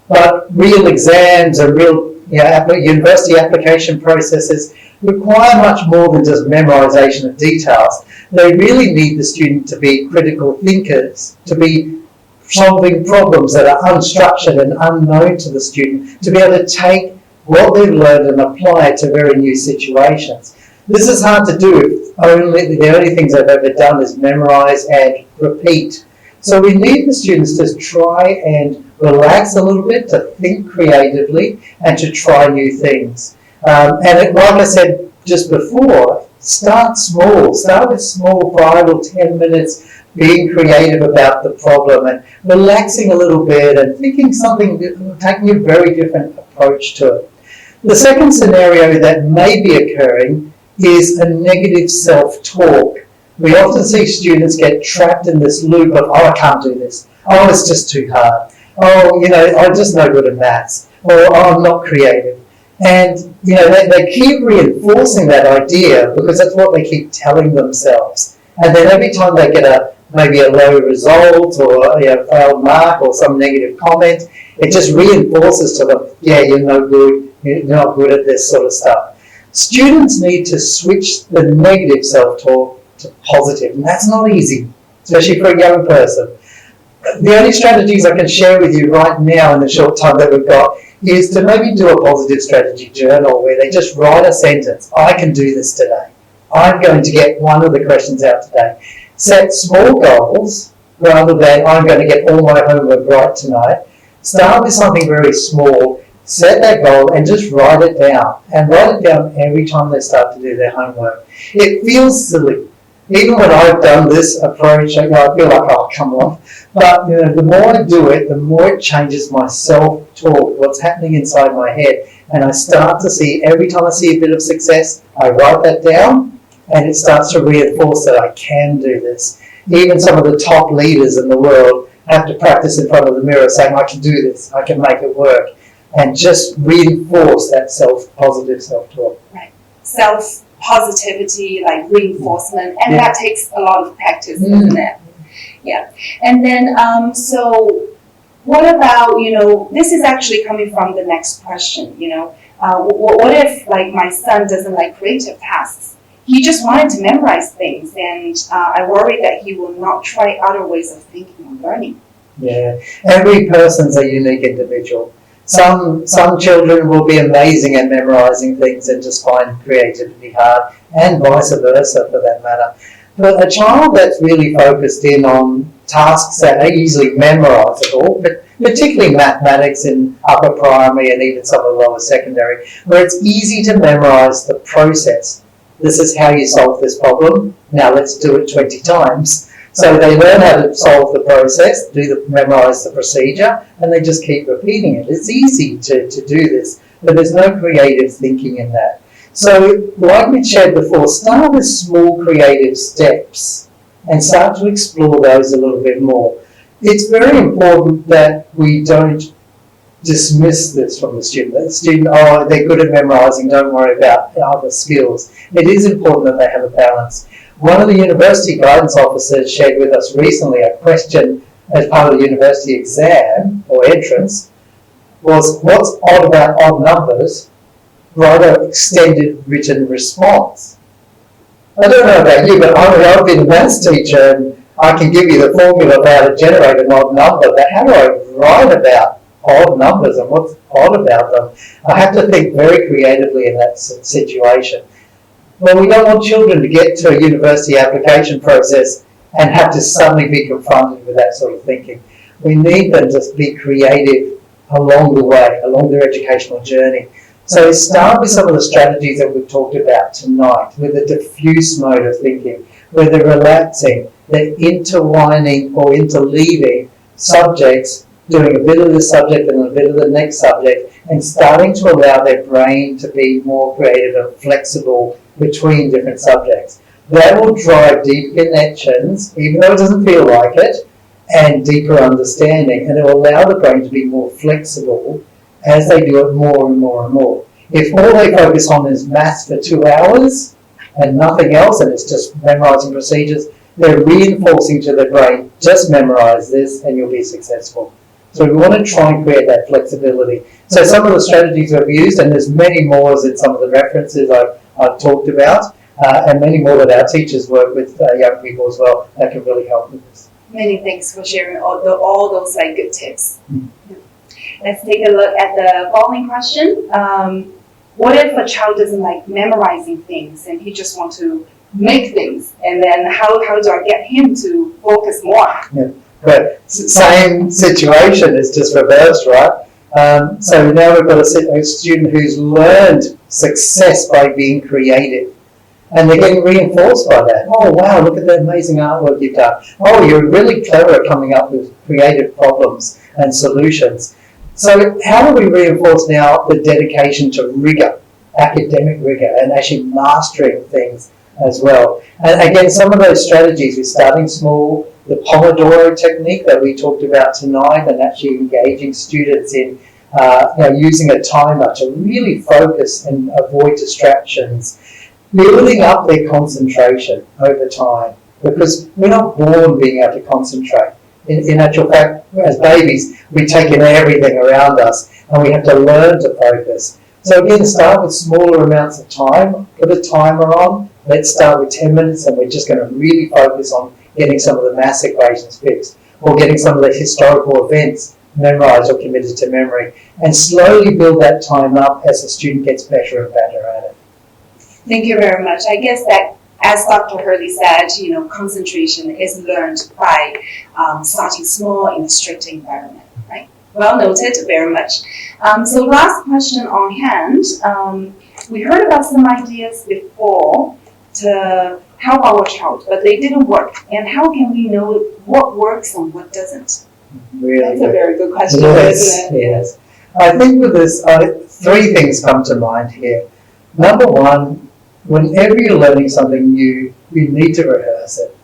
But real exams and real university application processes require much more than just memorization of details. They really need the student to be critical thinkers, to be solving problems that are unstructured and unknown to the student, to be able to take what they've learned and apply it to very new situations. This is hard to do if the only things they've ever done is memorize and repeat. So we need the students to try and relax a little bit, to think creatively, and to try new things. Like I said just before, start small. Start with small 5 or 10 minutes, being creative about the problem and relaxing a little bit and thinking something, taking a very different approach to it. The second scenario that may be occurring is a negative self-talk. We often see students get trapped in this loop of, oh, I can't do this. Oh, it's just too hard. Oh, I'm just no good at maths. Or, oh, I'm not creative. And, they keep reinforcing that idea because that's what they keep telling themselves. And then every time they get maybe a low result or a failed mark or some negative comment, it just reinforces to them, yeah, you're no good, you're not good at this sort of stuff. Students need to switch the negative self-talk to positive, and that's not easy, especially for a young person. The only strategies I can share with you right now in the short time that we've got is to maybe do a positive strategy journal where they just write a sentence. I can do this today. I'm going to get one of the questions out today. Set small goals rather than I'm going to get all my homework right tonight. Start with something very small, set that goal and just write it down. And write it down every time they start to do their homework. It feels silly. Even when I've done this approach, I feel like, oh, come on. But the more I do it, the more it changes my self-talk, what's happening inside my head. And I start to see, every time I see a bit of success, I write that down, and it starts to reinforce that I can do this. Even some of the top leaders in the world have to practice in front of the mirror saying, I can do this, I can make it work, and just reinforce that positive self-talk. Right. Self-positivity, like reinforcement, and that takes a lot of practice, doesn't it? Yeah. And then, so what about, this is actually coming from the next question, what if, like, my son doesn't like creative tasks? He just wanted to memorize things, and I worry that he will not try other ways of thinking and learning. Yeah, every person's a unique individual. Some children will be amazing at memorizing things and just find creativity hard, and vice versa for that matter. But a child that's really focused in on tasks that are easily memorizable, but particularly mathematics in upper primary and even some of the lower secondary, where it's easy to memorize the process. This is how you solve this problem. Now let's do it 20 times. So they learn how to solve the process, memorize the procedure, and they just keep repeating it. It's easy to do this, but there's no creative thinking in that. So, like we shared before, start with small creative steps and start to explore those a little bit more. It's very important that we don't dismiss this from the student. The student, oh, they're good at memorizing, don't worry about other skills. It is important that they have a balance. One of the university guidance officers shared with us recently a question as part of the university exam or entrance was, what's odd about odd numbers? Write an extended written response. I don't know about you, but I've been a maths teacher and I can give you the formula of how to generate an odd number, but how do I write about odd numbers and what's odd about them? I have to think very creatively in that situation. Well, we don't want children to get to a university application process and have to suddenly be confronted with that sort of thinking. We need them to be creative along the way, along their educational journey. So start with some of the strategies that we've talked about tonight, with a diffuse mode of thinking, where they're relaxing, they're intertwining or interleaving subjects, doing a bit of this subject and a bit of the next subject, and starting to allow their brain to be more creative and flexible between different subjects. That will drive deep connections, even though it doesn't feel like it, and deeper understanding, and it will allow the brain to be more flexible as they do it more and more and more. If all they focus on is maths for 2 hours and nothing else, and it's just memorizing procedures, they're reinforcing to the brain, just memorize this and you'll be successful. So we want to try and create that flexibility. So some of the strategies we've used, and there's many more in some of the references I've talked about, and many more that our teachers work with young people as well, that can really help with this. Many thanks for sharing all those like good tips. Let's take a look at the following question. What if a child doesn't like memorizing things and he just wants to make things? And then how do I get him to focus more? Yeah. But same situation is just reversed, right? So now we've got a student who's learned success by being creative. And they're getting reinforced by that. Oh, wow, look at that amazing artwork you've done. Oh, you're really clever at coming up with creative problems and solutions. So how do we reinforce now the dedication to rigor, academic rigor, and actually mastering things as well? And again, some of those strategies with starting small, the Pomodoro technique that we talked about tonight, and actually engaging students in using a timer to really focus and avoid distractions, building up their concentration over time, because we're not born being able to concentrate. In actual fact, as babies, we take in everything around us and we have to learn to focus. So again, start with smaller amounts of time, put a timer on. Let's start with 10 minutes and we're just going to really focus on getting some of the maths equations fixed, or getting some of the historical events memorized or committed to memory, and slowly build that time up as the student gets better and better at it. Thank you very much. I guess that, as Dr. Hurley said, concentration is learned by starting small in a strict environment, right? Well noted, very much. So last question on hand. We heard about some ideas before to help our child, but they didn't work. And how can we know what works and what doesn't? Really That's good. a very good question, Yes, isn't it? yes. I think with this, 3 things come to mind here. Number one, whenever you're learning something new, you need to rehearse it.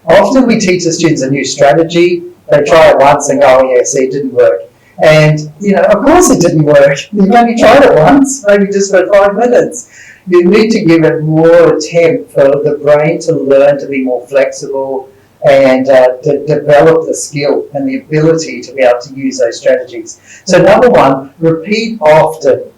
Often we teach the students a new strategy, they try it once and go, oh yeah, see, it didn't work. And, of course it didn't work. You've only tried it once, maybe just for 5 minutes. You need to give it more attempt for the brain to learn to be more flexible and to develop the skill and the ability to be able to use those strategies. So number one, repeat often,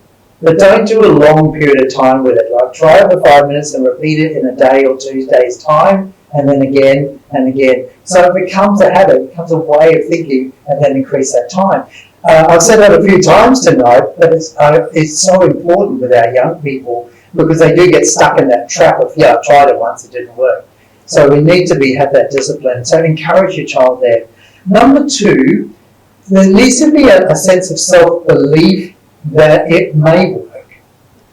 but don't do a long period of time with it. Like try it for 5 minutes and repeat it in a day or 2 days' time, and then again and again. So it becomes a habit, it becomes a way of thinking, and then increase that time. I've said that a few times tonight, but it's so important with our young people because they do get stuck in that trap of, yeah, I tried it once, it didn't work. So we need to have that discipline. So encourage your child there. Number two, there needs to be a sense of self-belief that it may work.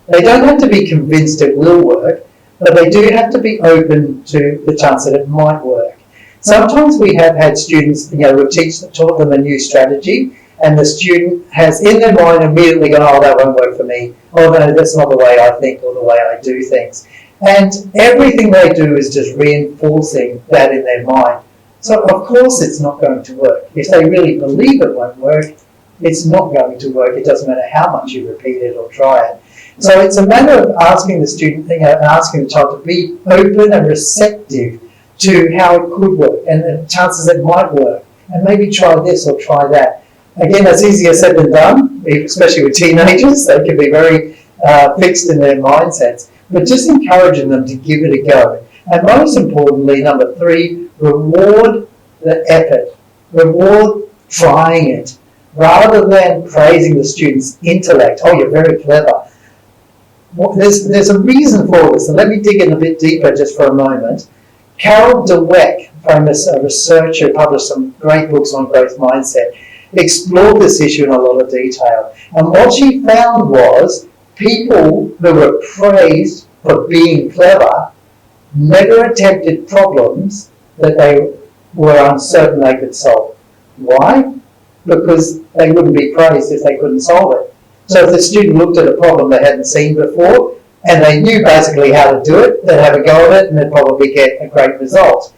They don't have to be convinced it will work, but they do have to be open to the chance that it might work. Sometimes we have had students, we've taught them a new strategy, and the student has in their mind immediately gone, oh, that won't work for me. Oh, no, that's not the way I think or the way I do things. And everything they do is just reinforcing that in their mind. So, of course, it's not going to work. If they really believe it won't work, it's not going to work. It doesn't matter how much you repeat it or try it. So it's a matter of asking the student, asking the child to be open and receptive to how it could work and the chances it might work. And maybe try this or try that. Again, that's easier said than done, especially with teenagers. They can be very fixed in their mindsets. But just encouraging them to give it a go. And most importantly, number three, reward the effort. Reward trying it. Rather than praising the student's intellect. Oh, you're very clever. Well, there's a reason for this. And let me dig in a bit deeper just for a moment. 𝒂𝑪𝒀𝑾 𝑷𝒂𝒓, famous researcher, published some great books on growth mindset, explored this issue in a lot of detail. And what she found was people who were praised for being clever never attempted problems that they were uncertain they could solve. Why? Because they wouldn't be praised if they couldn't solve it. So if the student looked at a problem they hadn't seen before and they knew basically how to do it, they'd have a go at it and they'd probably get a great result.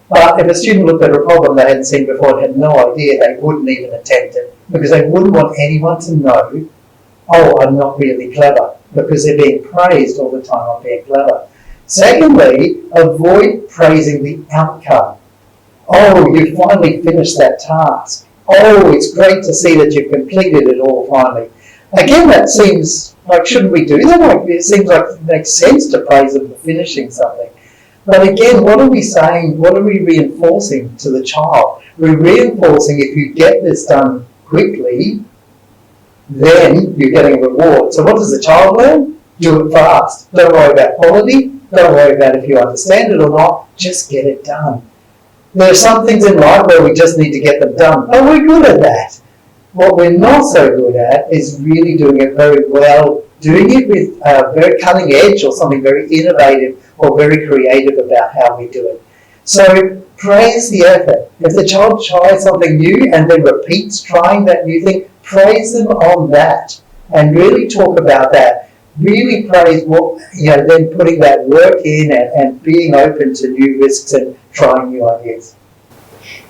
But if a student looked at a problem they hadn't seen before and had no idea, they wouldn't even attempt it because they wouldn't want anyone to know, oh, I'm not really clever, because they're being praised all the time on being clever. Secondly, avoid praising the outcome. Oh, you finally finished that task. Oh, it's great to see that you've completed it all finally. Again, that seems like, shouldn't we do that? It seems like it makes sense to praise them for finishing something. But again, what are we saying? What are we reinforcing to the child? We're reinforcing if you get this done quickly, then you're getting a reward. So what does the child learn? Do it fast. Don't worry about quality. Don't worry about if you understand it or not. Just get it done. There are some things in life where we just need to get them done. But we're good at that. What we're not so good at is really doing it very well, doing it with very cutting edge or something very innovative or very creative about how we do it. So praise the effort. If the child tries something new and then repeats trying that new thing, praise them on that and really talk about that. Really praise what, then putting that work in and being open to new risks and trying new ideas.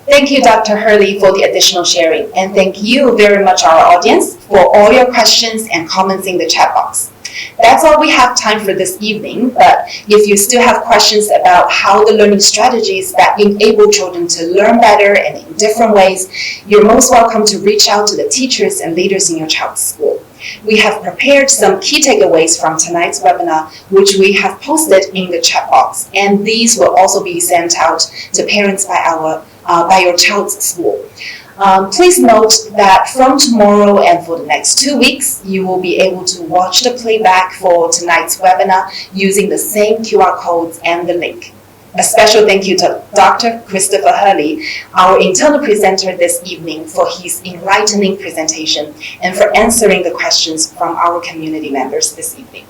Thank you, Dr. Hurley, for the additional sharing. And thank you very much, our audience, for all your questions and comments in the chat box. That's all we have time for this evening, but if you still have questions about how the learning strategies that enable children to learn better and in different ways, you're most welcome to reach out to the teachers and leaders in your child's school. We have prepared some key takeaways from tonight's webinar, which we have posted in the chat box, and these will also be sent out to parents by your child's school. Please note that from tomorrow and for the next 2 weeks, you will be able to watch the playback for tonight's webinar using the same QR codes and the link. A special thank you to Dr. Christopher Hurley, our internal presenter this evening, for his enlightening presentation and for answering the questions from our community members this evening.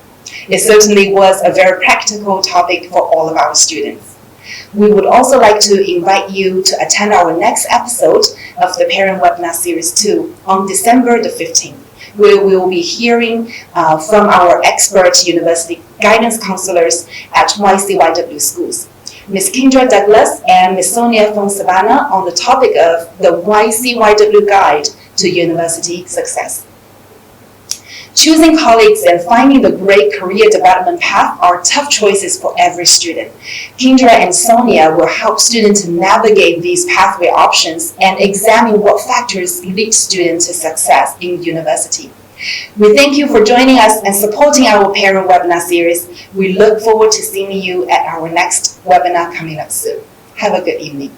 It certainly was a very practical topic for all of our students. We would also like to invite you to attend our next episode of the Parent Webinar Series 2 on December the 15th, where we will be hearing from our expert university guidance counselors at YCYW schools. Ms. Kendra Douglas and Ms. Sonia Fong-Savannah on the topic of the YCYW Guide to University Success. Choosing colleagues and finding the great career development path are tough choices for every student. Kendra and Sonia will help students to navigate these pathway options and examine what factors lead students to success in university. We thank you for joining us and supporting our parent webinar series. We look forward to seeing you at our next webinar coming up soon. Have a good evening.